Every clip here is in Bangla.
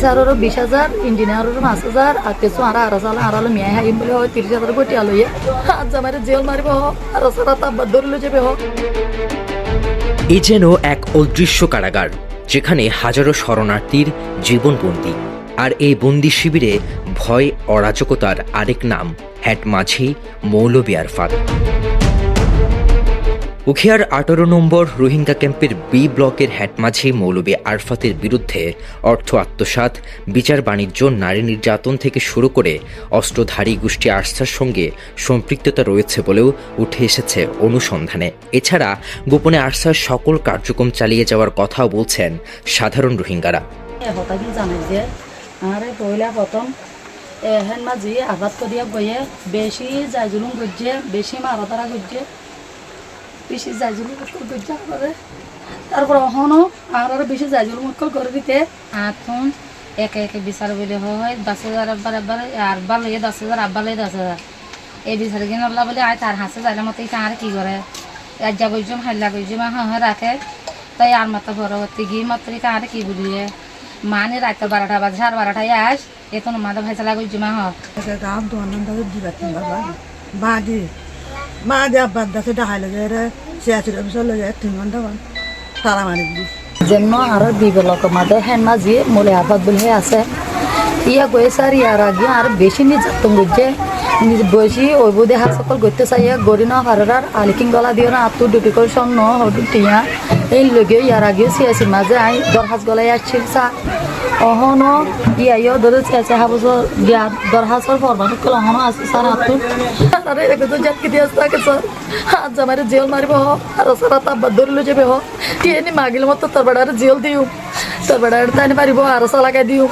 স্যারেরও 20,000 ইঞ্জিনিয়ারেরও 5,000 আর কিছু আরো সালে আরো মেয়ে হাইম বলে হয় 30,000 কোটি আলইয়ে আজ আমার জেল মারিব আর সারা তাব্বা ধরে যাবে হোক। এ যেন এক অদৃশ্য কারাগার, যেখানে হাজারো শরণার্থীর জীবনবন্দি। আর এই বন্দি শিবিরে ভয় অরাজকতার আরেক নাম হ্যাট মাঝি মৌলভী আরফাত। উখিয়ার 18 নম্বর রোহিঙ্গা ক্যাম্পের বি ব্লকের হ্যাটমাঝি মৌলভী আরফাতের বিরুদ্ধে অর্থ আত্মসাৎ, বিচার বাণিজ্য, নারী নির্যাতন থেকে শুরু করে অস্ত্রধারী গোষ্ঠী আরসার সঙ্গে সম্পৃক্ততা রয়েছে বলেও উঠে এসেছে অনুসন্ধানে। এছাড়া গোপনে আরসার সকল কার্যক্রম চালিয়ে যাওয়ার কথাও বলছেন সাধারণ রোহিঙ্গারা। হ্যাটমাঝি আঘাত করিয়া বইয়ে বেশি জায়জুলুম গজ্জে বেশি মারাতারা গজ্জে বেশি জায়জুল মুশকিল করছে আমাদের। তারপর এখনও আর বেশি জায়জুল মুশকিল করে দিতে এখন একে একে বিচার বলে হয় 10,000 আব্বার লইয়ে 10,000 আব্বার লইয়ে 10,000 এই বিচার কিনে আল্লাহ বলে আয় তার হাসে যাইলে মতো আর কি করে রাজ্যা গইজম হাল্লা গইজম হ্যাঁ রাখে তাই আর মাত্র পরবর্তী গিয়ে মাত্র আর কি বলিয়ে মানে রাত 12টা বাজে 12টায় আস এখন মাথা ভাইসালা গইজম হয় মা দিয়ে আব্বার দাসে ডাহাই লাগে সিয়াশির অফিসর লাগে 3 ঘন্টা তারা মারি যেন আর বিবেলক মাদে হ্যাটমাঝি মৌলভী আরফাত বলে আছে ইয়া গেছে আর ইয়ার আগে আর বেশি নির্যাতন করছে বেশি ওই বোধে হাত সকল করতে চাইয়া গড়ি না হারার আলিকিং গলা দিয়ে না আত্ম ডিউটি করে স্বর্ণ টিয়া এই লগে ইয়ার আগে সিয়াসির মাঝে আই দরহাজ গলায় আসছিল চা অহনো ইয়া ধরে চেঁচে হাবছর দরহাজর ফরমান কল অহনো আছে স্যার আত্ম আরে একে তো জাতকি দিয়ে থাকে স্যার আজ আমার জেল মারিব আর সারা তাব্বা ধরে যাবে হোক টিএনি মাগিল মতো তোর বেড়ার জেল দিও তোর বেড়ার তাই পারিব আর লাগাই দিও।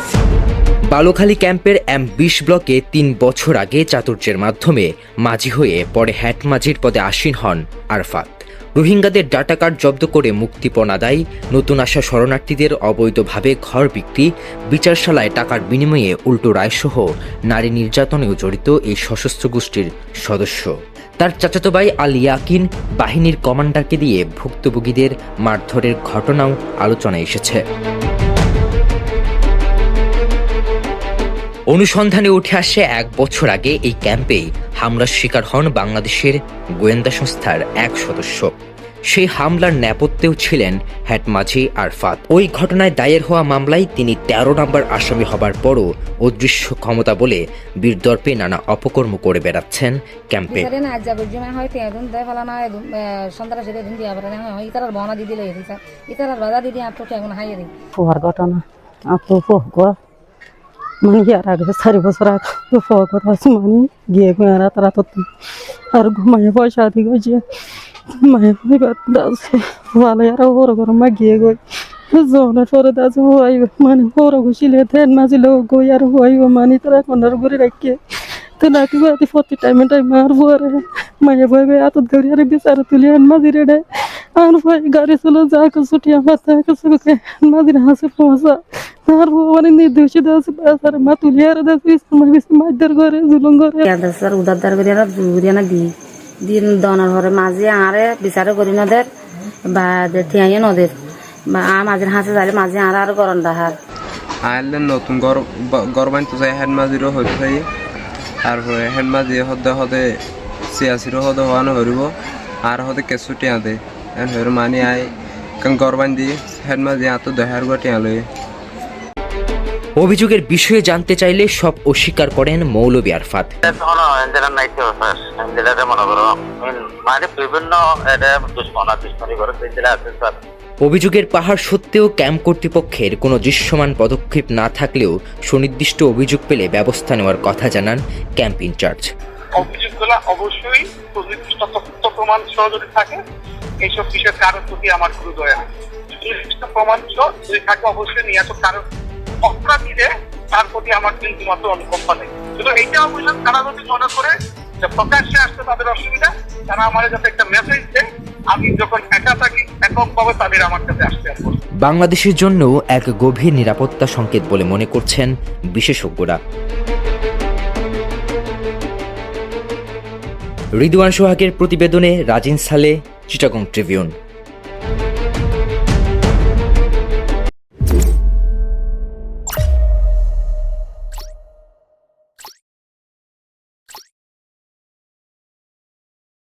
বালুখালী ক্যাম্পের M20 ব্লকে 3 বছর আগে চাতুর্যের মাধ্যমে মাঝি হয়ে পরে হ্যাটমাঝির পদে আসীন হন আরফাত। রোহিঙ্গাদের ডাটা কার্ড জব্দ করে মুক্তিপণ আদায়, নতুন আসা শরণার্থীদের অবৈধভাবে ঘর বিক্রি, বিচারশালায় টাকার বিনিময়ে উল্টো রায়সহ নারী নির্যাতনেও জড়িত এই সশস্ত্র গোষ্ঠীর সদস্য। তার চাচাতো ভাই আল ইয়াকিন বাহিনীর কমান্ডারকে দিয়ে ভুক্তভোগীদের মারধরের ঘটনাও আলোচনায় এসেছে। অনুসন্ধানে উঠে আসে 1 বছর আগে এই ক্যাম্পেই হামলার শিকার হন বাংলাদেশের গোয়েন্দা সংস্থার এক সদস্য। সেই হামলার নেপথ্যেও ছিলেন হ্যাটমাঝি আরফাত। ওই ঘটনায় দায়ের হওয়া মামলায় তিনি 13 নম্বর আসামি হবার পরও অদৃশ্য ক্ষমতা বলে বীরদর্পে নানা অপকর্ম করে বেড়াচ্ছেন ক্যাম্পে। মানে ইয়ার আগে 4 বছর আগে ফকর আছে মানে গিয়ে গোয়ারা তারা তো আর ঘুমায় পয়সা দি গইছে মায়ে আছে ভালো আর ওর ঘর মা গিয়ে গই জোনে পরে দাসু হই মানে ওর গুছিলে দেন মাঝিল গই আর হইব মানে তারা কোনার ঘরে রাখে তো নাকি বাতি 40 টাইম আর পরে মায়ে ভাবে এত ধরে আর বিচার তুলি আন মাঝিরে রে আর ভাই গাড়ি চলো যা কিছু আমার তা কিছু মাঝিরে হাসে পৌঁছা আর মানে নির্দোষী দাস আর মা তুলি আর দাস মাইদার ঘরে জুলুম ঘরে স্যার উদারদার করে আর বুড়িয়া না দিন দনার ঘরে মাঝে আরে বিচারে করি না দের বা ঠিয়াইয়ে নদের বা মাঝের হাসে যাইলে মাঝে আর গরম দাহার আইলে নতুন ঘর বানতে চাই হ্যান্ডমাজিরও হইতে চাই তারপরে হ্যান্ডমাজি হদে হদে সিয়াসিরও হদে হওয়ানো হরিব আর হদে কেঁচু টিয়া দে এন হইর মানি আই ঘর বান দি হ্যান্ডমাজি এত 10,000 গো টিয়া লই। অভিযোগের বিষয়ে জানতে চাইলে সব অস্বীকার করেন মৌলভী আরফাত। অভিযোগের পাহাড় সত্ত্বেও ক্যাম্প কর্তৃপক্ষের কোনো দৃশ্যমান পদক্ষেপ না থাকলেও সুনির্দিষ্ট অভিযোগ পেলে ব্যবস্থা নেওয়ার কথা জানান ক্যাম্প ইনচার্জ। অভিযোগগুলো অবশ্যই সুনির্দিষ্ট তথ্য প্রমাণ সহ যদি থাকে এইসব বিষয়ের কারোর প্রতি আমার কোনো দয়া নেই। সুনির্দিষ্ট প্রমাণ সহ যদি থাকে অবশ্যই নিহত কারোর অপরাধীদের তার প্রতি আমার কিন্তু মাত্র অনুকম্পা নেই। শুধু এইটাও বললাম তারা যদি মনে করে যে প্রকাশ্যে আসতে তাদের অসুবিধা তারা আমার যাতে একটা মেসেজ দেয় আমি যখন একা থাকি এককভাবে তাদের আমার কাছে আসতে আসবো। বাংলাদেশের জন্য এক গভীর নিরাপত্তা সংকেত বলে মনে করছেন বিশেষজ্ঞরা। রিদওয়ান সোহাগের প্রতিবেদনে রাজিন সালে, চিটাগং ট্রিবিউন।